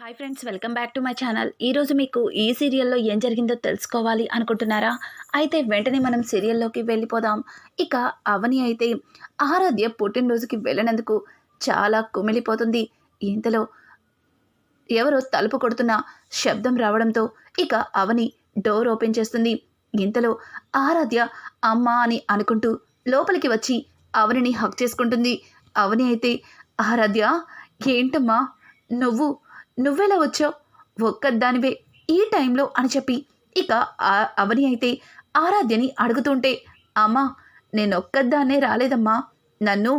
Hi friends, welcome back to my channel. ఈరోజు మీకు ఈ సీరియల్లో ఏం జరిగిందో తెలుసుకోవాలి అనుకుంటున్నారా? అయితే వెంటనే మనం సీరియల్లోకి వెళ్ళిపోదాం. ఇక అవని అయితే ఆరాధ్య పుట్టినరోజుకి వెళ్ళినందుకు చాలా కుమిలిపోతుంది. ఇంతలో ఎవరో తలుపు కొడుతున్న శబ్దం రావడంతో ఇక అవని డోర్ ఓపెన్ చేస్తుంది. ఇంతలో ఆరాధ్య అమ్మ అని అనుకుంటూ లోపలికి వచ్చి అవనిని హక్ చేసుకుంటుంది. అవని అయితే ఆరాధ్య, ఏంటమ్మా నువ్వెలా వచ్చావు, ఒక్కదానివే ఈ టైంలో అని చెప్పి ఇక అవని అయితే ఆరాధ్యని అడుగుతుంటే, అమ్మా నేనొక్కదాన్నే రాలేదమ్మా, నన్ను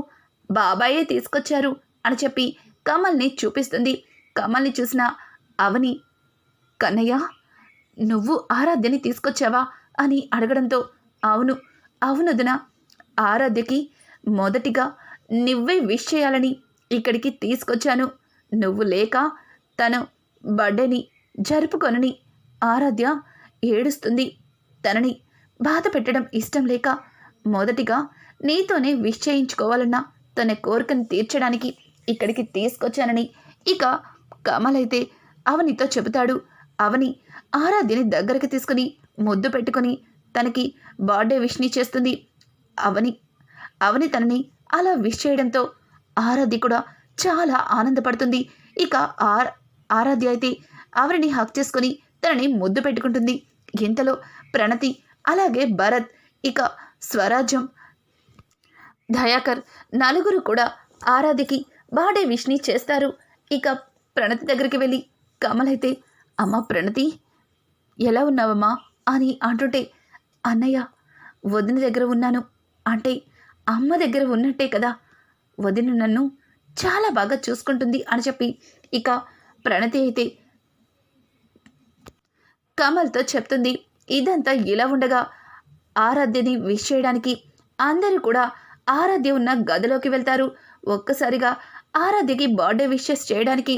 బాబాయే తీసుకొచ్చారు అని చెప్పి కమల్ని చూపిస్తుంది. కమల్ని చూసిన అవని, కన్నయ్య నువ్వు ఆరాధ్యని తీసుకొచ్చావా అని అడగడంతో, అవును అవునొదినా, ఆరాధ్యకి మొదటిగా నువ్వే విష్ చేయాలని ఇక్కడికి తీసుకొచ్చాను. నువ్వు లేక తన బర్త్డేని జరుపుకొనని ఆరాధ్య ఏడుస్తుంది. తనని బాధ పెట్టడం ఇష్టం లేక మొదటిగా నీతోనే విష్ చేయించుకోవాలన్న తన కోరికను తీర్చడానికి ఇక్కడికి తీసుకొచ్చానని ఇక కమల్ అయితే అవనితో చెబుతాడు. అవని ఆరాధ్యని దగ్గరికి తీసుకుని ముద్దు పెట్టుకుని తనకి బర్త్డే విష్ని చేస్తుంది. అవని తనని అలా విష్ చేయడంతో ఆరాధ్య కూడా చాలా ఆనందపడుతుంది. ఇక ఆరాధ్య అయితే అవరిని హక్ చేసుకుని తనని ముద్దు పెట్టుకుంటుంది. ఇంతలో ప్రణతి, అలాగే భరత్, ఇక స్వరాజ్యం, దయాకర్ నలుగురు కూడా ఆరాధ్యకి బర్త్డే విష్ని చేస్తారు. ఇక ప్రణతి దగ్గరికి వెళ్ళి కమల్ అయితే, అమ్మ ప్రణతి ఎలా ఉన్నావమ్మా అని అంటుంటే, అన్నయ్య వదిన దగ్గర ఉన్నాను అంటే అమ్మ దగ్గర ఉన్నట్టే కదా, వదిన నన్ను చాలా బాగా చూసుకుంటుంది అని చెప్పి ఇక ప్రణతి అయితే కమల్తో చెప్తుంది. ఇదంతా ఇలా ఉండగా ఆరాధ్యని విష్ చేయడానికి అందరూ కూడా ఆరాధ్య ఉన్న గదిలోకి వెళ్తారు. ఒక్కసారిగా ఆరాధ్యకి బర్త్డే విషెస్ చేయడానికి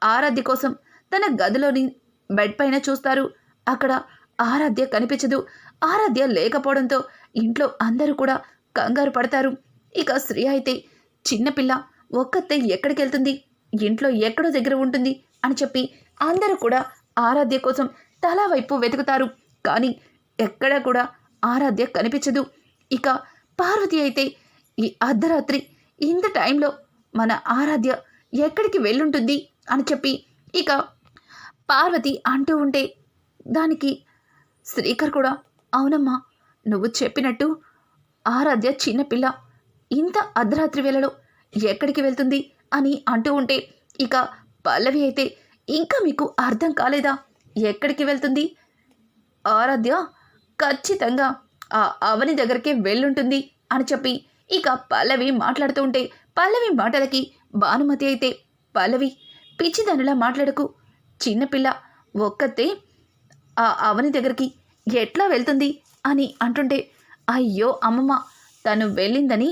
ఆరాధ్య కోసం తన గదిలోని బెడ్ పైన చూస్తారు. అక్కడ ఆరాధ్య కనిపించదు. ఆరాధ్య లేకపోవడంతో ఇంట్లో అందరూ కూడా కంగారు పడతారు. ఇక శ్రీ అయితే, చిన్నపిల్ల ఒక్కతే ఎక్కడికి వెళ్తుంది, ఇంట్లో ఎక్కడో దగ్గర ఉంటుంది అని చెప్పి అందరూ కూడా ఆరాధ్య కోసం తల వైపు వెతుకుతారు. కానీ ఎక్కడా కూడా ఆరాధ్య కనిపించదు. ఇక పార్వతి అయితే, ఈ అర్ధరాత్రి ఇంత టైంలో మన ఆరాధ్య ఎక్కడికి వెళ్ళుంటుంది అని చెప్పి ఇక పార్వతి అంటూ ఉంటే, దానికి శ్రీకర్ కూడా, అవునమ్మా నువ్వు చెప్పినట్టు ఆరాధ్య చిన్నపిల్ల ఇంత అర్ధరాత్రి వేళలో ఎక్కడికి వెళ్తుంది అని అంటూ ఉంటే ఇక పల్లవి అయితే, ఇంకా మీకు అర్థం కాలేదా, ఎక్కడికి వెళ్తుంది, ఆరాధ్య ఖచ్చితంగా ఆ అవని దగ్గరికి వెళ్ళుంటుంది అని చెప్పి ఇక పల్లవి మాట్లాడుతూ ఉంటే, పల్లవి మాటలకి భానుమతి అయితే, పల్లవి పిచ్చిదానిలా మాట్లాడకు, చిన్నపిల్ల ఒక్కతే ఆ అవని దగ్గరికి ఎట్లా వెళ్తుంది అని అంటుంటే, అయ్యో అమ్మమ్మ తను వెళ్ళిందని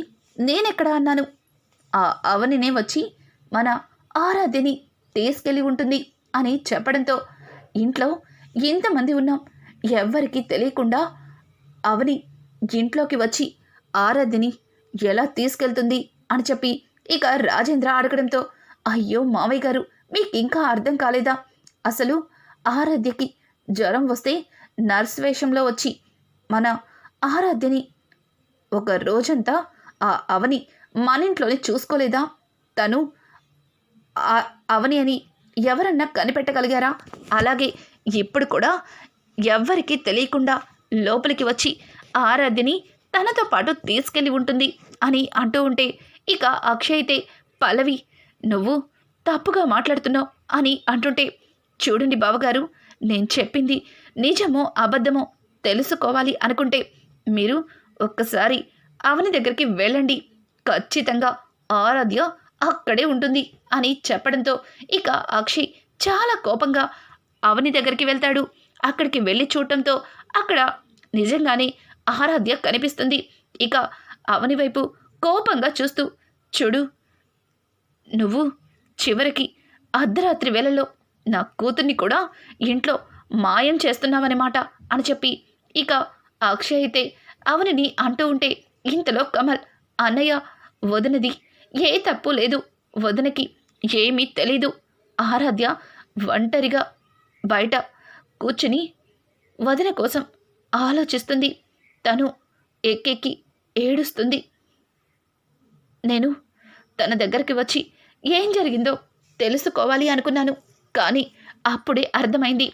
నేనెక్కడ అన్నాను, ఆ అవనినే వచ్చి మన ఆరాధ్యని తీసుకెళ్ళి ఉంటుంది అని చెప్పడంతో, ఇంట్లో ఇంతమంది ఉన్నాం ఎవ్వరికీ తెలియకుండా అవని ఇంట్లోకి వచ్చి ఆరాధ్యని ఎలా తీసుకెళ్తుంది అని చెప్పి ఇక రాజేంద్ర అడగడంతో, అయ్యో మావయ్య గారు మీకు ఇంకా అర్థం కాలేదా, అసలు ఆరాధ్యకి జ్వరం వస్తే నర్స్ వేషంలో వచ్చి మన ఆరాధ్యని ఒక రోజంతా ఆ అవని మన ఇంట్లోనే చూసుకోలేదా, తను అవని అని ఎవరన్నా కనిపెట్టగలిగారా, అలాగే ఇప్పుడు కూడా ఎవ్వరికీ తెలియకుండా లోపలికి వచ్చి ఆరాధ్యని తనతో పాటు తీసుకెళ్ళి ఉంటుంది అని అంటూ ఉంటే ఇక అక్షయ్ అయితే, పల్లవి నువ్వు తప్పుగా మాట్లాడుతున్నావు అని అంటుంటే, చూడండి బావగారు, నేను చెప్పింది నిజమో అబద్ధమో తెలుసుకోవాలి అనుకుంటే మీరు ఒక్కసారి అవని దగ్గరికి వెళ్ళండి, ఖచ్చితంగా ఆరాధ్య అక్కడే ఉంటుంది అని చెప్పడంతో ఇక అక్షయ్ చాలా కోపంగా అవని దగ్గరికి వెళ్తాడు. అక్కడికి వెళ్ళి చూడటంతో అక్కడ నిజంగానే ఆరాధ్య కనిపిస్తుంది. ఇక అవని వైపు కోపంగా చూస్తూ, చూడు నువ్వు చివరికి అర్ధరాత్రి వేళల్లో నా కూతుర్ని కూడా ఇంట్లో మాయం చేస్తున్నావన్నమాట అని చెప్పి ఇక అక్షయ్ అయితే అవనిని అంటూ ఉంటే, ఇంతలో కమల్, అన్నయ్య వదినది ఏ తప్పు లేదు, వదినకి ఏమీ తెలీదు, ఆరాధ్య ఒంటరిగా బయట కూర్చుని వదిన కోసం ఆలోచిస్తుంది. తను ఎక్కెక్కి ఏడుస్తుంది. నేను తన దగ్గరికి వచ్చి ఏం జరిగిందో తెలుసుకోవాలి అనుకున్నాను. కానీ అప్పుడే అర్థమైంది,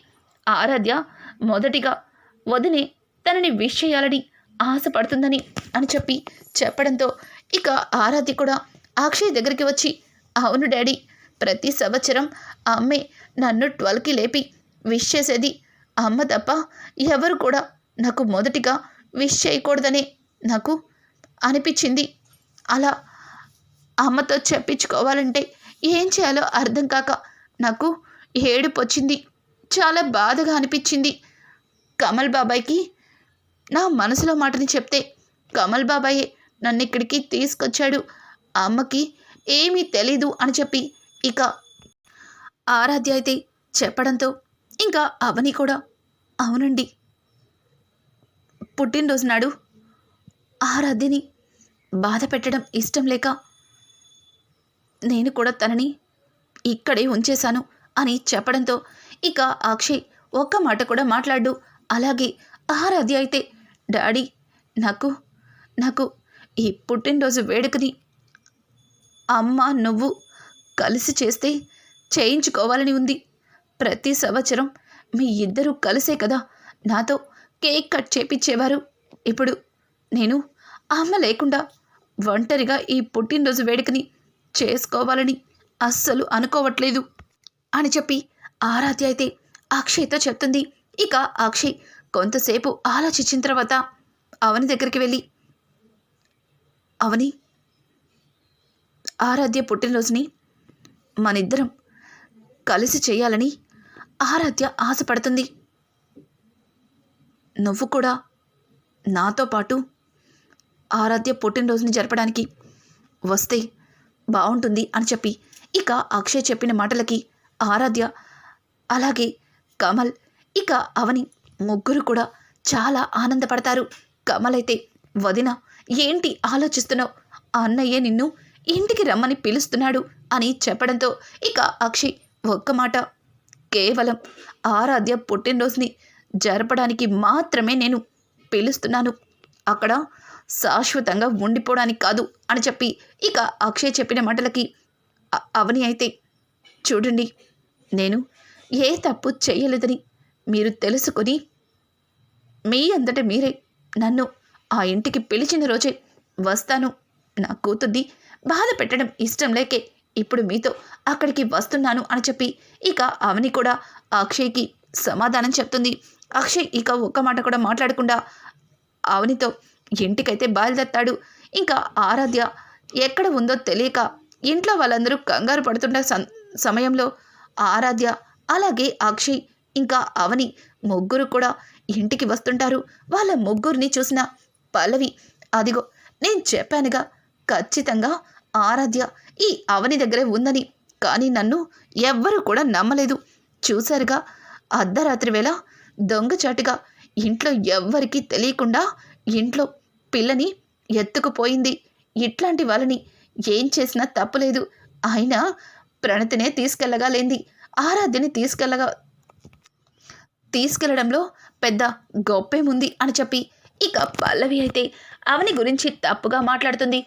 ఆరాధ్య మొదటిగా వదినే తనని విష్ చేయాలని ఆశపడుతుందని అని చెప్పడంతో ఇక ఆరాధ్య కూడా అక్షయ్ దగ్గరికి వచ్చి, అవును డాడీ, ప్రతి సంవత్సరం అమ్మే నన్ను 12కి లేపి విష్ చేసేది. అమ్మ తప్ప ఎవరు కూడా నాకు మొదటిగా విష్ చేయకూడదనే నాకు అనిపించింది. అలా అమ్మతో చెప్పించుకోవాలంటే ఏం చేయాలో అర్థం కాక నాకు ఏడుపు వచ్చింది. చాలా బాధగా అనిపించింది. కమల్ బాబాయ్కి నా మనసులో మాటని చెప్తే కమల్ బాబాయే నన్ను ఇక్కడికి తీసుకొచ్చాడు. అమ్మకి ఏమీ తెలీదు అని చెప్పి ఇక ఆరాధ్య అయితే చెప్పడంతో ఇంకా అవని కూడా, అవునండి, పుట్టినరోజు నాడు ఆరాధ్యని బాధ పెట్టడం ఇష్టం లేక నేను కూడా తనని ఇక్కడే ఉంచేశాను అని చెప్పడంతో ఇక అక్షయ్ ఒక్క మాట కూడా మాట్లాడు. అలాగే ఆరాధ్య అయితే, డాడీ, నాకు ఈ పుట్టినరోజు వేడుకని అమ్మ నువ్వు కలిసి చేస్తే చేయించుకోవాలని ఉంది. ప్రతి సంవత్సరం మీ ఇద్దరూ కలిసే కదా నాతో కేక్ కట్ చేపించేవారు. ఇప్పుడు నేను అమ్మ లేకుండా ఒంటరిగా ఈ పుట్టినరోజు వేడుకని చేసుకోవాలని అస్సలు అనుకోవట్లేదు అని చెప్పి ఆరాధ్య అయితే అక్షయ్తో చెప్తుంది. ఇక అక్షయ్ కొంతసేపు ఆలోచించిన తర్వాత అవని దగ్గరికి వెళ్ళి, అవని, ఆరాధ్య పుట్టినరోజుని మనిద్దరం కలిసి చేయాలని ఆరాధ్య ఆశపడుతుంది. నువ్వు కూడా నాతో పాటు ఆరాధ్య పుట్టినరోజుని జరపడానికి వస్తే బాగుంటుంది అని చెప్పి ఇక అక్షయ్ చెప్పిన మాటలకి ఆరాధ్య, అలాగే కమల్, ఇక అవని ముగ్గురు కూడా చాలా ఆనందపడతారు. కమల్ అయితే, వదిన, ఏంటి ఆలోచిస్తున్నావు? అన్నయ్య నిన్ను ఇంటికి రమ్మని పిలుస్తున్నాడు అని చెప్పడంతో ఇక అక్షయ్ ఒక్క మాట, కేవలం ఆరాధ్య పుట్టినరోజుని జరపడానికి మాత్రమే నేను పిలుస్తున్నాను, అక్కడ శాశ్వతంగా ఉండిపోవడానికి కాదు అని చెప్పి ఇక అక్షయ్ చెప్పిన మాటలకి అవని అయితే, చూడండి, నేను ఏ తప్పు చేయలేదని మీరు తెలుసుకొని మీ అంతట మీరే నన్ను ఆ ఇంటికి పిలిచిన రోజే వస్తాను. నా కూతుర్ని బాధ పెట్టడం ఇష్టం లేకే ఇప్పుడు మీతో అక్కడికి వస్తున్నాను అని చెప్పి ఇక అవని కూడా అక్షయ్కి సమాధానం చెప్తుంది. అక్షయ్ ఇక ఒక్క మాట కూడా మాట్లాడకుండా అవనితో ఇంటికైతే బయలుదేరతాడు. ఇంకా ఆరాధ్య ఎక్కడ ఉందో తెలియక ఇంట్లో వాళ్ళందరూ కంగారు పడుతున్న సమయంలో ఆరాధ్య, అలాగే అక్షయ్, ఇంకా అవని ముగ్గురు కూడా ఇంటికి వస్తుంటారు. వాళ్ళ ముగ్గురిని చూసిన పల్లవి, అదిగో నేను చెప్పానుగా, ఖచ్చితంగా ఆరాధ్య ఈ అవని దగ్గరే ఉందని, కానీ నన్ను ఎవ్వరూ కూడా నమ్మలేదు. చూశారుగా, అర్ధరాత్రి వేళ దొంగచాటుగా ఇంట్లో ఎవ్వరికీ తెలియకుండా ఇంట్లో పిల్లని ఎత్తుకుపోయింది. ఇట్లాంటి వాళ్ళని ఏం చేసినా తప్పులేదు. అయినా ప్రణతినే తీసుకెళ్ళగాలేంది, ఆరాధ్యని తీసుకెళ్లడంలో పెద్ద గొప్పేముంది అని చెప్పి ఇక పల్లవి అయితే అవని గురించి తప్పుగా మాట్లాడుతుంది.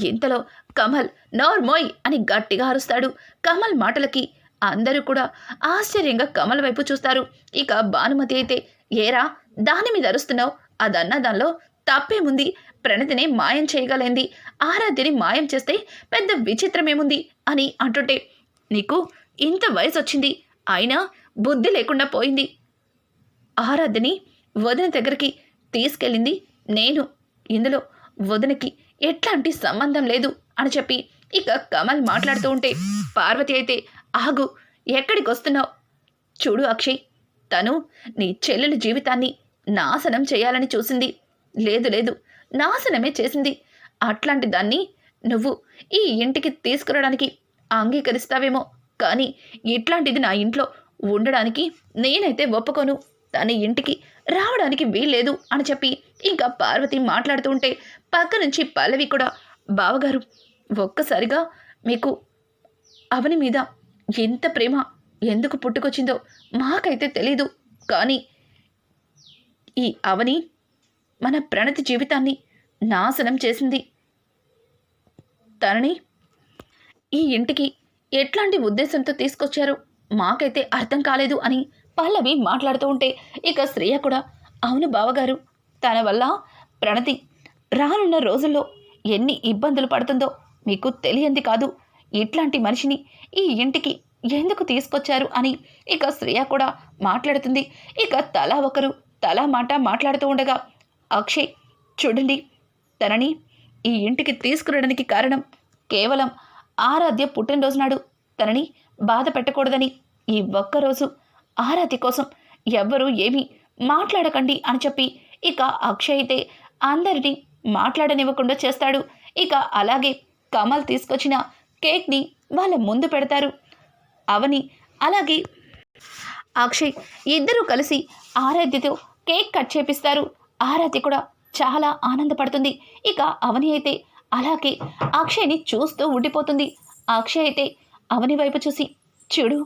ఇంతలో కమల్ నోర్మోయ్ అని గట్టిగా అరుస్తాడు. కమల్ మాటలకి అందరూ కూడా ఆశ్చర్యంగా కమల్ వైపు చూస్తారు. ఇక భానుమతి అయితే, ఏరా దాని మీద అరుస్తున్నావు? అదన్న దానిలో తప్పేముంది? ప్రణతిని మాయం చేయగలింది, ఆరాధ్యని మాయం చేస్తే పెద్ద విచిత్రమేముంది అని అంటుంటే, నీకు ఇంత వయసు వచ్చింది అయినా బుద్ధి లేకుండా పోయింది. ఆరాధ్యని వదిన దగ్గరికి తీసుకెళ్ళింది నేను, ఇందులో వదినకి ఎట్లాంటి సంబంధం లేదు అని చెప్పి ఇక కమల్ మాట్లాడుతూ ఉంటే పార్వతి అయితే, ఆగు, ఎక్కడికి వస్తున్నావు? చూడు అక్షయ్, తను నీ చెల్లెలి జీవితాన్ని నాశనం చేయాలని చూసింది. లేదు, నాశనమే చేసింది. అట్లాంటి దాన్ని నువ్వు ఈ ఇంటికి తీసుకురావడానికి అంగీకరిస్తావేమో, కానీ ఇట్లాంటిది నా ఇంట్లో ఉండడానికి నేనైతే ఒప్పుకోను. తన ఇంటికి రావడానికి వీల్లేదు అని చెప్పి ఇంకా పార్వతి మాట్లాడుతూ ఉంటే పక్క నుంచి పల్లవి కూడా, బావగారు, ఒక్కసారిగా మీకు అవని మీద ఎంత ప్రేమ ఎందుకు పుట్టుకొచ్చిందో మాకైతే తెలీదు. కానీ ఈ అవని మన ప్రణతి జీవితాన్ని నాశనం చేసింది. తనని ఈ ఇంటికి ఎట్లాంటి ఉద్దేశంతో తీసుకొచ్చారో మాకైతే అర్థం కాలేదు అని పల్లవి మాట్లాడుతూ ఉంటే ఇక శ్రేయ కూడా అవును బావగారు, తన వల్ల ప్రణతి రానున్న రోజుల్లో ఎన్ని ఇబ్బందులు పడుతుందో మీకు తెలియంది కాదు. ఇట్లాంటి మనిషిని ఈ ఇంటికి ఎందుకు తీసుకొచ్చారు అని ఇక శ్రేయ కూడా మాట్లాడుతుంది. ఇక తలా మాట మాట్లాడుతూ ఉండగా అక్షయ్ చూడండి, తనని ఈ ఇంటికి తీసుకురావడానికి కారణం కేవలం ఆరాధ్య పుట్టినరోజు నాడు తనని బాధ పెట్టకూడదని ఈ ఒక్కరోజు ఆరాధ్య కోసం ఎవ్వరూ ఏమీ మాట్లాడకండి అని చెప్పి ఇక అక్షయ్ అయితే అందరినీ మాట్లాడనివ్వకుండా చేస్తాడు. ఇక అలాగే కమల్ తీసుకొచ్చిన కేక్ని వాళ్ళ ముందు పెడతారు. అవని అలాగే అక్షయ్ ఇద్దరూ కలిసి ఆరాధ్యతో కేక్ కట్ చేపిస్తారు. ఆరాధ్య కూడా చాలా ఆనందపడుతుంది. ఇక అవని అయితే అలాగే అక్షయ్ని చూస్తూ ఉండిపోతుంది. అక్షయ్ అయితే అవని వైపు చూసి చూడు,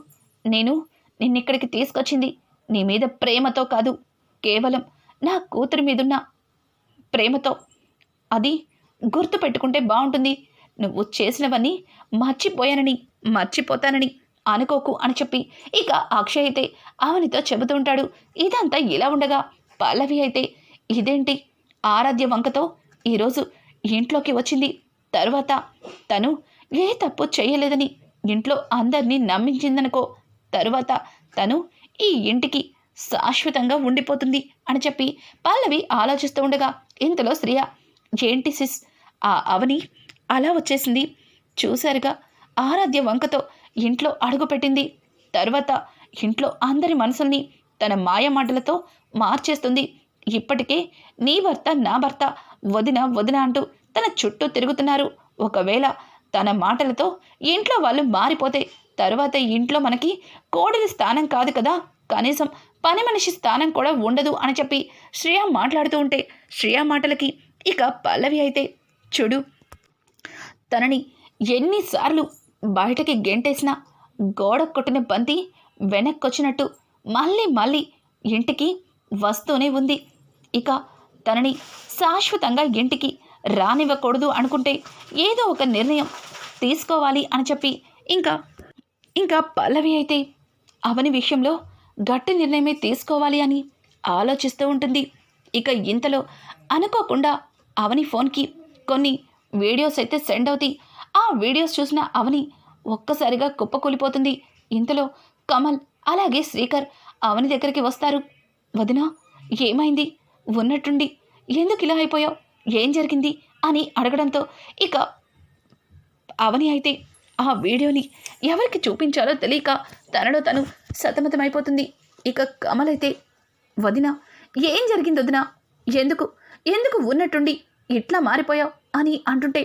నేను నిన్నిక్కడికి తీసుకొచ్చింది నీ మీద ప్రేమతో కాదు, కేవలం నా కూతురి మీదున్న ప్రేమతో. అది గుర్తు పెట్టుకుంటే బాగుంటుంది. నువ్వు చేసినవన్నీ మర్చిపోతానని అనుకోకు అని చెప్పి ఇక అక్షయ్ అయితే అవనితో చెబుతూ ఉంటాడు. ఇదంతా ఇలా ఉండగా పల్లవి అయితే ఇదేంటి ఆరాధ్య వంకతో ఈరోజు ఇంట్లోకి వచ్చింది, తర్వాత తను ఏ తప్పు చేయలేదని ఇంట్లో అందరినీ నమ్మించిందనుకో, తరువాత తను ఈ ఇంటికి శాశ్వతంగా ఉండిపోతుంది అని చెప్పి పల్లవి ఆలోచిస్తూ ఉండగా ఇంతలో శ్రియ ఏంటి సిస్ ఆ అవని అలా వచ్చేసింది, చూశారుగా ఆరాధ్య వంకతో ఇంట్లో అడుగుపెట్టింది, తర్వాత ఇంట్లో అందరి మనసుల్ని తన మాయ మాటలతో మార్చేస్తుంది. ఇప్పటికే నీ భర్త నా భర్త వదిన అంటూ తన చుట్టూ తిరుగుతున్నారు. ఒకవేళ తన మాటలతో ఇంట్లో వాళ్ళు మారిపోతే తర్వాత ఇంట్లో మనకి కోడలి స్థానం కాదు కదా, కనీసం పని మనిషి స్థానం కూడా ఉండదు అని చెప్పి శ్రేయ మాట్లాడుతూ ఉంటే శ్రేయ మాటలకి ఇక పల్లవి అయితే చూడు, తనని ఎన్నిసార్లు బయటకి గెంటేసినా గోడ కొట్టిన బంతి వెనక్కొచ్చినట్టు మళ్ళీ ఇంటికి వస్తూనే ఉంది. ఇక తనని శాశ్వతంగా ఇంటికి రానివ్వకూడదు అనుకుంటే ఏదో ఒక నిర్ణయం తీసుకోవాలి అని చెప్పి ఇంకా పల్లవి అయితే అవని విషయంలో గట్టి నిర్ణయమే తీసుకోవాలి అని ఆలోచిస్తూ ఉంటుంది. ఇక ఇంతలో అనుకోకుండా అవని ఫోన్కి కొన్ని వీడియోస్ అయితే సెండ్ అవుతాయి. ఆ వీడియోస్ చూసిన అవని ఒక్కసారిగా కుప్పకూలిపోతుంది. ఇంతలో కమల్ అలాగే శ్రీకర్ అవని దగ్గరికి వస్తారు. వదినా ఏమైంది, ఉన్నట్టుండి ఎందుకు ఇలా అయిపోయావు, ఏం జరిగింది అని అడగడంతో ఇక అవని అయితే ఆ వీడియోని ఎవరికి చూపించాలో తెలియక తనలో తను సతమతమైపోతుంది. ఇక కమల్ అయితే వదిన ఏం జరిగింది వదిన, ఎందుకు ఉన్నట్టుండి ఇట్లా మారిపోయావు అని అంటుంటే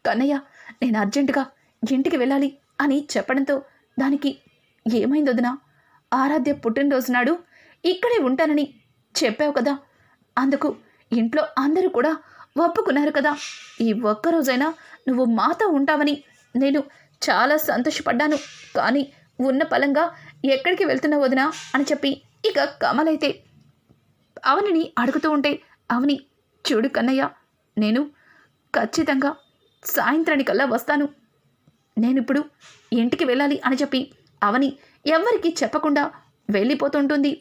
కన్నయ్య నేను అర్జెంటుగా ఇంటికి వెళ్ళాలి అని చెప్పడంతో దానికి ఏమైంది వదిన, ఆరాధ్య పుట్టినరోజు నాడు ఇక్కడే ఉంటానని చెప్పావు కదా, అందుకు ఇంట్లో అందరూ కూడా ఒప్పుకున్నారు కదా, ఈ ఒక్కరోజైనా నువ్వు మాతో ఉంటావని నేను చాలా సంతోషపడ్డాను, కానీ ఉన్న పలంగా ఎక్కడికి వెళ్తున్నావు వదినా అని చెప్పి ఇక కమల్ అయితే అవనిని అడుగుతూ ఉంటే అవని చూడు కన్నయ్య, నేను ఖచ్చితంగా సాయంత్రానికల్లా వస్తాను, నేనిప్పుడు ఇంటికి వెళ్ళాలి అని చెప్పి అవని ఎవ్వరికీ చెప్పకుండా వెళ్ళిపోతుంటుంది.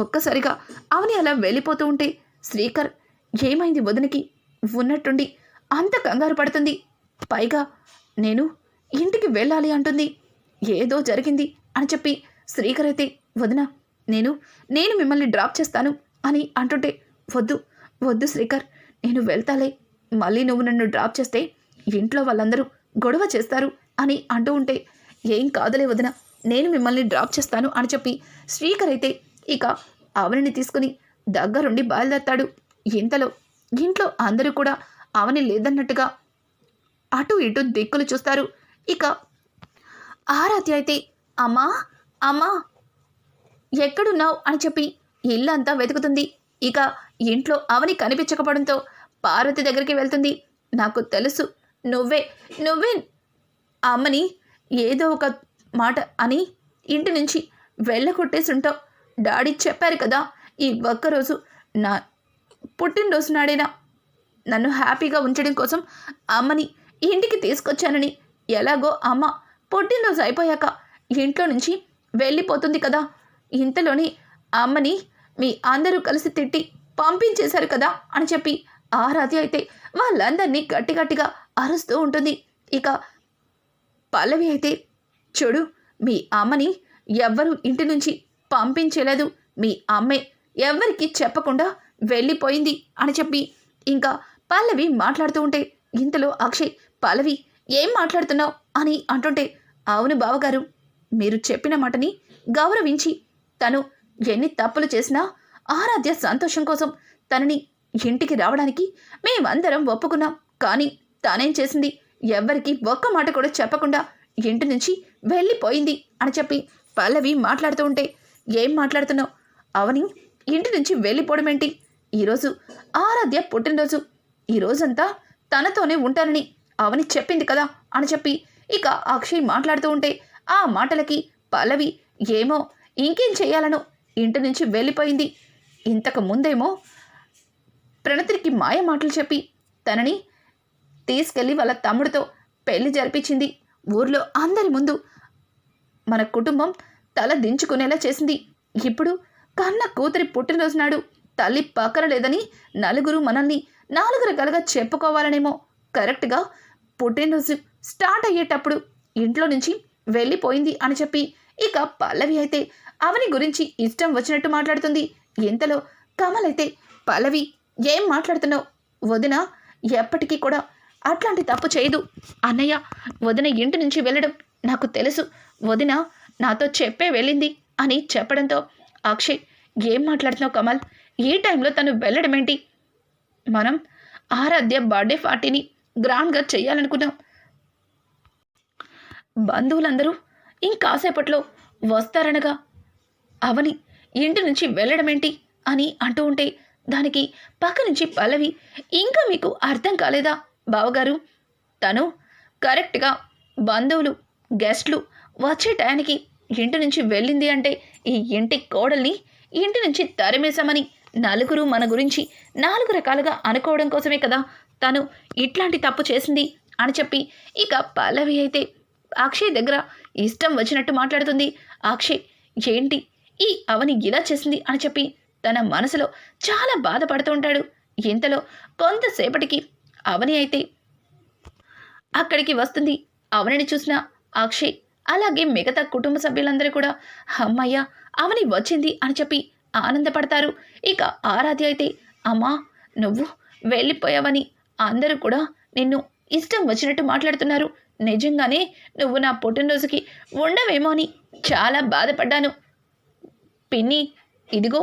ఒక్కసారిగా అవని అలా వెళ్ళిపోతూ ఉంటే శ్రీకర్ ఏమైంది వదినకి ఉన్నట్టుండి అంత కంగారు పడుతుంది, పైగా నేను ఇంటికి వెళ్ళాలి అంటుంది, ఏదో జరిగింది అని చెప్పి శ్రీకర్ అయితే వదిన నేను మిమ్మల్ని డ్రాప్ చేస్తాను అని అంటుంటే వద్దు శ్రీకర్, నేను వెళ్తాలే, మళ్ళీ నువ్వు నన్ను డ్రాప్ చేస్తే ఇంట్లో వాళ్ళందరూ గొడవ చేస్తారు అని అంటూ ఉంటే ఏం కాదులే వదిన, నేను మిమ్మల్ని డ్రాప్ చేస్తాను అని చెప్పి శ్రీకర్ అయితే ఇక అవనిని తీసుకుని దగ్గరుండి బయలుదేరతాడు. ఇంతలో ఇంట్లో అందరూ కూడా అవని లేదన్నట్టుగా అటు ఇటు దిక్కులు చూస్తారు. ఇక ఆరాధ్య అయితే అమ్మా ఎక్కడున్నావు అని చెప్పి ఇల్లంతా వెతుకుతుంది. ఇక ఇంట్లో అవని కనిపించకపోవడంతో పార్వతి దగ్గరికి వెళ్తుంది. నాకు తెలుసు నువ్వే అమ్మని ఏదో ఒక మాట అని ఇంటి నుంచి వెళ్ళగొట్టేసుంటావు. డాడీ చెప్పారు కదా, ఈ ఒక్కరోజు నా పుట్టినరోజు నాడేనా నన్ను హ్యాపీగా ఉంచడం కోసం అమ్మని ఇంటికి తీసుకొచ్చానని. ఎలాగో అమ్మ పుట్టినరోజు అయిపోయాక ఇంట్లో నుంచి వెళ్ళిపోతుంది కదా, ఇంతలోని అమ్మని మీ అందరూ కలిసి తిట్టి పంపించేశారు కదా అని చెప్పి ఆరాధ్య అయితే వాళ్ళందరినీ గట్టి గట్టిగా అరుస్తూ ఉంటుంది. ఇక పల్లవి అయితే, చూడు, మీ అమ్మని ఎవ్వరూ ఇంటి నుంచి పంపించలేదు, మీ అమ్మే ఎవ్వరికి చెప్పకుండా వెళ్ళిపోయింది అని చెప్పి ఇంకా పల్లవి మాట్లాడుతూ ఉంటే, ఇంతలో అక్షయ్, పల్లవి ఏం మాట్లాడుతున్నావు అని అంటుంటే, అవును బావగారు, మీరు చెప్పిన మాటని గౌరవించి తను ఎన్ని తప్పులు చేసినా ఆరాధ్య సంతోషం కోసం తనని ఇంటికి రావడానికి మేమందరం ఒప్పుకున్నాం. కానీ తనేం చేసింది, ఎవ్వరికి ఒక్క మాట కూడా చెప్పకుండా ఇంటి నుంచి వెళ్ళిపోయింది అని చెప్పి పల్లవి మాట్లాడుతూ ఉంటే, ఏం మాట్లాడుతున్నావు, అవని ఇంటి నుంచి వెళ్ళిపోవడం ఏంటి, ఈరోజు ఆరాధ్య పుట్టినరోజు, ఈ రోజంతా తనతోనే ఉంటానని అవని చెప్పింది కదా అని చెప్పి ఇక అక్షయ్ మాట్లాడుతూ ఉంటే, ఆ మాటలకి పల్లవి ఏమో ఇంకేం చేయాలనో ఇంటి నుంచి వెళ్ళిపోయింది. ఇంతకు ముందేమో ప్రణతికి మాయ మాటలు చెప్పి తనని తీసుకెళ్ళి వాళ్ళ తమ్ముడితో పెళ్లి జరిపించింది. ఊర్లో అందరి ముందు మన కుటుంబం తల దించుకునేలా చేసింది. ఇప్పుడు కన్న కూతురి పుట్టినరోజు నాడు తల్లి పక్కన లేదని నలుగురు మనల్ని నాలుగు రకాలుగా చెప్పుకోవాలనేమో కరెక్ట్గా పుట్టినరోజు స్టార్ట్ అయ్యేటప్పుడు ఇంట్లో నుంచి వెళ్ళిపోయింది అని చెప్పి ఇక పల్లవి అయితే అవని గురించి ఇష్టం వచ్చినట్టు మాట్లాడుతుంది. ఇంతలో కమల్ అయితే, పల్లవి ఏం మాట్లాడుతున్నావు, వదిన ఎప్పటికీ కూడా అట్లాంటి తప్పు చేయదు. అన్నయ్య, వదిన ఇంటి నుంచి వెళ్ళడం నాకు తెలుసు, వదిన నాతో చెప్పే వెళ్ళింది అని చెప్పడంతో, అక్షయ్ ఏం మాట్లాడుతున్నావు కమల్, ఈ టైంలో తను వెళ్ళడం ఏంటి, మనం ఆరాధ్య బర్త్డే పార్టీని గ్రాండ్గా చెయ్యాలనుకున్నాం, బంధువులందరూ ఇంకాసేపట్లో వస్తారనగా అవని ఇంటి నుంచి వెళ్ళడం ఏంటి అని అంటూ ఉంటే, దానికి పక్క నుంచి పల్లవి, ఇంకా మీకు అర్థం కాలేదా బావగారు, తను కరెక్ట్గా బంధువులు గెస్ట్లు వచ్చే టయానికి ఇంటి నుంచి వెళ్ళింది అంటే ఈ ఇంటి కోడల్ని ఇంటి నుంచి తరిమేశామని నలుగురు మన గురించి నాలుగు రకాలుగా అనుకోవడం కోసమే కదా తను ఇట్లాంటి తప్పు చేసింది అని చెప్పి ఇక పల్లవి అయితే అక్షయ్ దగ్గర ఇష్టం వచ్చినట్టు మాట్లాడుతుంది. అక్షయ్ ఏంటి ఈ అవని ఇలా చేసింది అని చెప్పి తన మనసులో చాలా బాధపడుతూ ఉంటాడు. ఇంతలో కొంతసేపటికి అవని అయితే అక్కడికి వస్తుంది. అవనిని చూసిన అక్షయ్ అలాగే మిగతా కుటుంబ సభ్యులందరూ కూడా అమ్మయ్య అవని వచ్చింది అని చెప్పి ఆనందపడతారు. ఇక ఆరాధ్య అయితే, అమ్మా నువ్వు వెళ్ళిపోయావని అందరూ కూడా నిన్ను ఇష్టం వచ్చినట్టు మాట్లాడుతున్నారు, నిజంగానే నువ్వు నా పుట్టినరోజుకి ఉండవేమో అని చాలా బాధపడ్డాను పిన్ని, ఇదిగో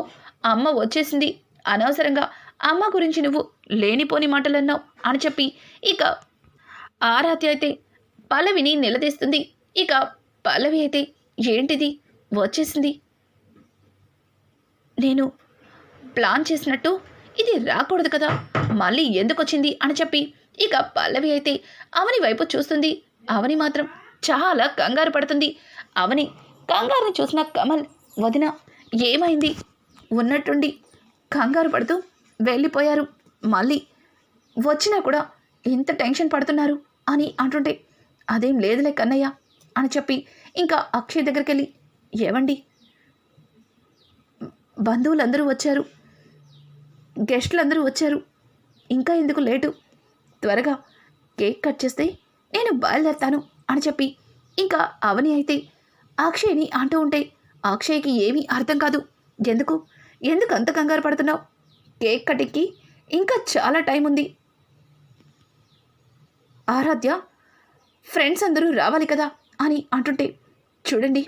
అమ్మ వచ్చేసింది, అనవసరంగా అమ్మ గురించి నువ్వు లేనిపోని మాటలు అన్నావు అని చెప్పి ఇక ఆరాధ్య అయితే పల్లవిని నిలదీస్తుంది. ఇక పల్లవి అయితే, ఏంటిది వచ్చేసింది, నేను ప్లాన్ చేసినట్టు ఇది రాకూడదు కదా, మళ్ళీ ఎందుకు వచ్చింది అని చెప్పి ఇక పల్లవి అయితే అవని వైపు చూస్తుంది. అవని మాత్రం చాలా కంగారు పడుతుంది. అవని కంగారుని చూసిన కమల్, వదిన ఏమైంది, ఉన్నట్టుండి కంగారు పడుతూ వెళ్ళిపోయారు, మళ్ళీ వచ్చినా కూడా ఇంత టెన్షన్ పడుతున్నారు అని అంటుంటే, అదేం లేదులే కన్నయ్య అని చెప్పి ఇంకా అక్షయ్ దగ్గరికి వెళ్ళి, ఏవండి బంధువులందరూ వచ్చారు, గెస్టులందరూ వచ్చారు, ఇంకా ఎందుకు లేటు, త్వరగా కేక్ కట్ చేస్తే నేను బయలుదేరుతాను అని చెప్పి ఇంకా అవని అయితే అక్షయ్ని అంటూ ఉంటే, అక్షయ్కి ఏమీ అర్థం కాదు. ఎందుకు అంత కంగారు పడుతున్నావు, కేక్ కటింగ్కి ఇంకా చాలా టైం ఉంది, ఆరాధ్య ఫ్రెండ్స్ అందరూ రావాలి కదా అని అంటుంటే, చూడండి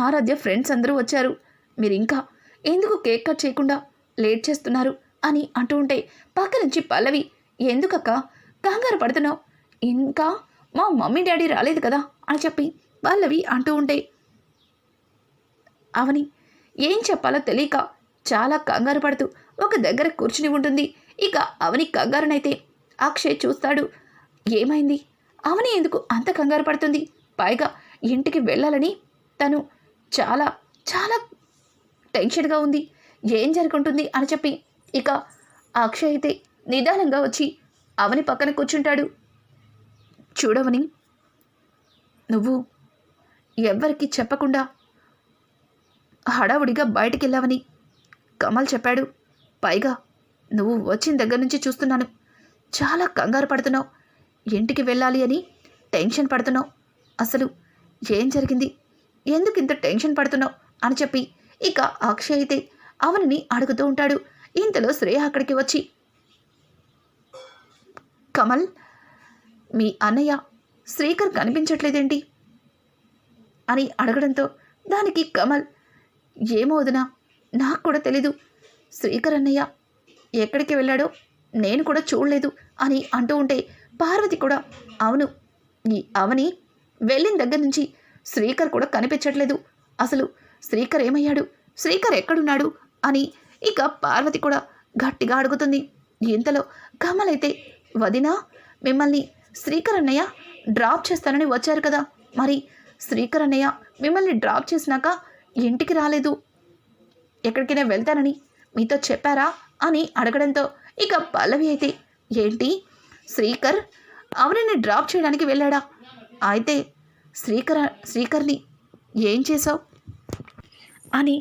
ఆరాధ్య ఫ్రెండ్స్ అందరూ వచ్చారు, మీరు ఇంకా ఎందుకు కేక్ కట్ చేయకుండా లేట్ చేస్తున్నారు అని అంటూ ఉంటే పక్క నుంచి పల్లవి, ఎందుకక్క కంగారు పడుతున్నావు, ఇంకా మా మమ్మీ డాడీ రాలేదు కదా అని చెప్పి పల్లవి అంటూ ఉంటే అవని ఏం చెప్పాలో తెలియక చాలా కంగారు పడుతూ ఒక దగ్గర కూర్చుని ఉంటుంది. ఇక అవని కంగారునైతే అక్షయ్ చూస్తాడు. ఏమైంది, అవని ఎందుకు అంత కంగారు పడుతుంది, పైగా ఇంటికి వెళ్ళాలని తను చాలా చాలా టెన్షన్గా ఉంది, ఏం జరుగుంటుంది అని చెప్పి ఇక అక్షయ్ అయితే నిదానంగా వచ్చి అవని పక్కన కూర్చుంటాడు. చూడవని, నువ్వు ఎవ్వరికీ చెప్పకుండా హడావుడిగా బయటికెళ్ళావని కమల్ చెప్పాడు. పైగా నువ్వు వచ్చిన దగ్గర నుంచి చూస్తున్నాను, చాలా కంగారు పడుతున్నావు, ఇంటికి వెళ్ళాలి అని టెన్షన్ పడుతున్నావు. అసలు ఏం జరిగింది, ఎందుకు ఇంత టెన్షన్ పడుతున్నావు అని చెప్పి ఇక అక్షయ్ అయితే అవనిని అడుగుతూ ఉంటాడు. ఇంతలో శ్రేయ అక్కడికి వచ్చి, కమల్, మీ అన్నయ్య శ్రీకర్ కనిపించట్లేదేంటి అని అడగడంతో దానికి కమల్, ఏమో వదినా, నాకు కూడా తెలీదు, శ్రీకర్ అన్నయ్య ఎక్కడికి వెళ్ళాడో నేను కూడా చూడలేదు అని అంటూ ఉంటే పార్వతి కూడా, అవును, ఈ అవని వెళ్ళిన దగ్గర నుంచి శ్రీకర్ కూడా కనిపించట్లేదు, అసలు శ్రీకర్ ఏమయ్యాడు, శ్రీకర్ ఎక్కడున్నాడు అని ఇక పార్వతి కూడా గట్టిగా అడుగుతుంది. ఇంతలో కమల్ అయితే, వదినా, మిమ్మల్ని శ్రీకర్ అన్నయ్య డ్రాప్ చేస్తానని వచ్చారు కదా, మరి శ్రీకర్ అన్నయ్య మిమ్మల్ని డ్రాప్ చేసినాక ఇంటికి రాలేదు, ఎక్కడికైనా వెళ్తానని మీతో చెప్పారా అని అడగడంతో ఇక పల్లవి అయితే, ఏంటి, శ్రీకర్ అవనిని డ్రాప్ చేయడానికి వెళ్ళాడా, అయితే శ్రీకర్ని ఏం చేసావు అని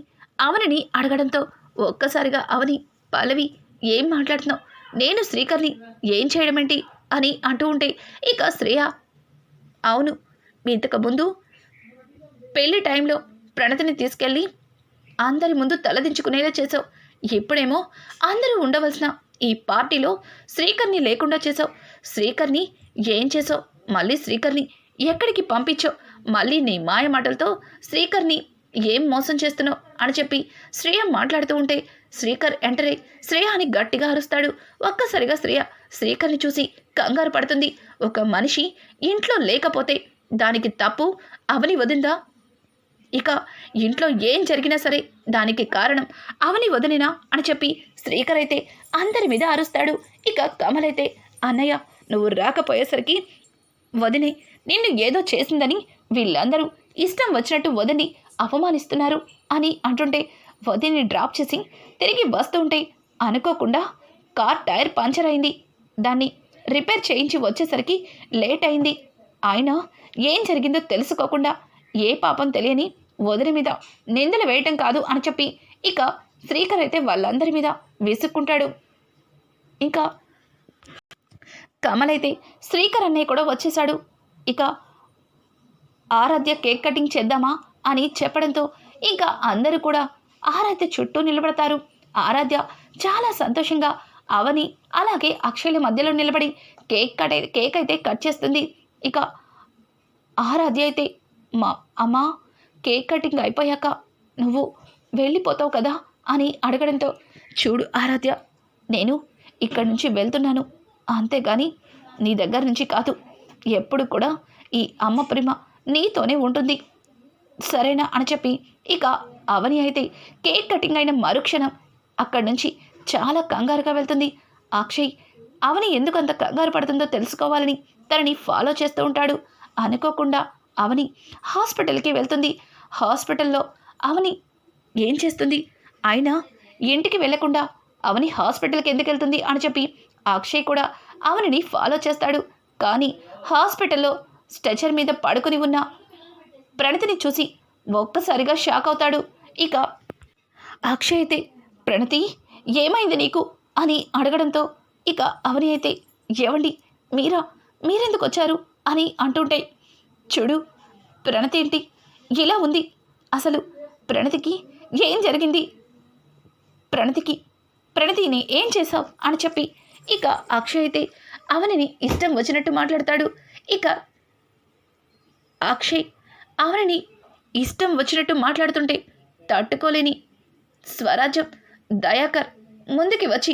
అవనిని అడగడంతో ఒక్కసారిగా అవని, పల్లవి, ఏం మాట్లాడుతున్నావు, నేను శ్రీకర్ని ఏం చేయడం ఏంటి అని అంటూ ఉంటే ఇక శ్రేయ, అవును, ఇంతకుముందు పెళ్లి టైంలో ప్రణతిని తీసుకెళ్ళి అందరి ముందు తలదించుకునేలా చేసావు, ఇప్పుడేమో అందరూ ఉండవలసిన ఈ పార్టీలో శ్రీకర్ని లేకుండా చేసావు, శ్రీకర్ని ఏం చేసావు, మళ్ళీ శ్రీకర్ని ఎక్కడికి పంపించావు, మళ్ళీ నీ మాయ మాటలతో శ్రీకర్ని ఏం మోసం చేస్తున్నావు అని చెప్పి శ్రేయ మాట్లాడుతూ ఉంటే శ్రీకర్ ఎంటరే శ్రేయ అని గట్టిగా అరుస్తాడు. ఒక్కసారిగా శ్రీకర్ని చూసి కంగారు పడుతుంది. ఒక మనిషి ఇంట్లో లేకపోతే దానికి తప్పు అవని వదిందా, ఇక ఇంట్లో ఏం జరిగినా సరే దానికి కారణం అవని వదిలినా అని చెప్పి శ్రీకర్ అయితే అందరి మీద అరుస్తాడు. ఇక కమల్ అయితే, అన్నయ్య, నువ్వు రాకపోయేసరికి వదిని నిన్ను ఏదో చేసిందని వీళ్ళందరూ ఇష్టం వచ్చినట్టు వదిని అవమానిస్తున్నారు అని అంటుంటే, వదిని డ్రాప్ చేసి తిరిగి వస్తూ ఉంటే అనుకోకుండా కార్ టైర్ పంచర్ అయింది, దాన్ని రిపేర్ చేయించి వచ్చేసరికి లేట్ అయింది, అయినా ఏం జరిగిందో తెలుసుకోకుండా ఏ పాపం తెలియని వదిలి మీద నిందలు వేయటం కాదు అని చెప్పి ఇక శ్రీకర్ అయితే వాళ్ళందరి మీద విసుక్కుంటాడు. ఇంకా కమల్ అయితే శ్రీకర్ అన్నయ్య కూడా వచ్చేశాడు. ఇక ఆరాధ్య కేక్ కటింగ్ చేద్దామా అని చెప్పడంతో ఇంకా అందరూ కూడా ఆరాధ్య చుట్టూ నిలబడతారు. ఆరాధ్య చాలా సంతోషంగా అవని అలాగే అక్షయ్ల మధ్యలో నిలబడి కేక్ అయితే కట్ చేస్తుంది. ఇక ఆరాధ్య అయితే, మా అమ్మ, కేక్ కటింగ్ అయిపోయాక నువ్వు వెళ్ళిపోతావు కదా అని అడగడంతో, చూడు ఆరాధ్య, నేను ఇక్కడి నుంచి వెళ్తున్నాను, అంతేగాని నీ దగ్గర నుంచి కాదు, ఎప్పుడు కూడా ఈ అమ్మ ప్రేమ నీతోనే ఉంటుంది, సరేనా అని చెప్పి ఇక అవని అయితే కేక్ కటింగ్ అయిన మరుక్షణం అక్కడి నుంచి చాలా కంగారుగా వెళ్తుంది. అక్షయ్ అవని ఎందుకు అంత కంగారు పడుతుందో తెలుసుకోవాలని తనని ఫాలో చేస్తూ ఉంటాడు. అనుకోకుండా అవని హాస్పిటల్కి వెళ్తుంది. హాస్పిటల్లో అవని ఏం చేస్తుంది, అయినా ఇంటికి వెళ్లకుండా అవని హాస్పిటల్కి ఎందుకు వెళ్తుంది అని చెప్పి అక్షయ్ కూడా అవనిని ఫాలో చేస్తాడు. కానీ హాస్పిటల్లో స్ట్రెచర్ మీద పడుకుని ఉన్న ప్రణతిని చూసి ఒక్కసారిగా షాక్ అవుతాడు. ఇక అక్షయ్ అయితే, ప్రణతి, ఏమైంది నీకు అని అడగడంతో ఇక అవని అయితే, ఏవండి, మీరెందుకు వచ్చారు అని అంటుంటే, చూడు, ప్రణతి ఏంటి ఇలా ఉంది, అసలు ప్రణతికి ఏం జరిగింది, ప్రణతిని ఏం చేశావు అని చెప్పి ఇక అక్షయ్ అయితే అవనిని ఇష్టం వచ్చినట్టు మాట్లాడతాడు. ఇక అక్షయ్ అవనిని ఇష్టం వచ్చినట్టు మాట్లాడుతుంటే తట్టుకోలేని స్వరాజ్యం, దయాకర్ ముందుకి వచ్చి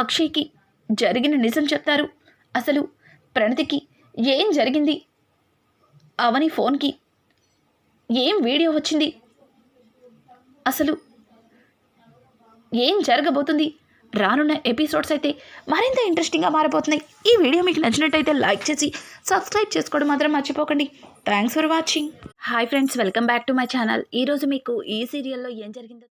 అక్షయ్కి జరిగిన నిజం చెప్తారు. అసలు ప్రణతికి ఏం జరిగింది, అవని ఫోన్కి ఏం వీడియో వచ్చింది, అసలు ఏం జరగబోతుంది, రానున్న ఎపిసోడ్స్ అయితే మరింత ఇంట్రెస్టింగ్గా మారిపోతున్నాయి. ఈ వీడియో మీకు నచ్చినట్టయితే లైక్ చేసి సబ్స్క్రైబ్ చేసుకోవడం మాత్రం మర్చిపోకండి. Thanks for watching. Hi friends, welcome back to my channel. ఈరోజు మీకు ఈ సీరియల్లో ఏం జరిగిందో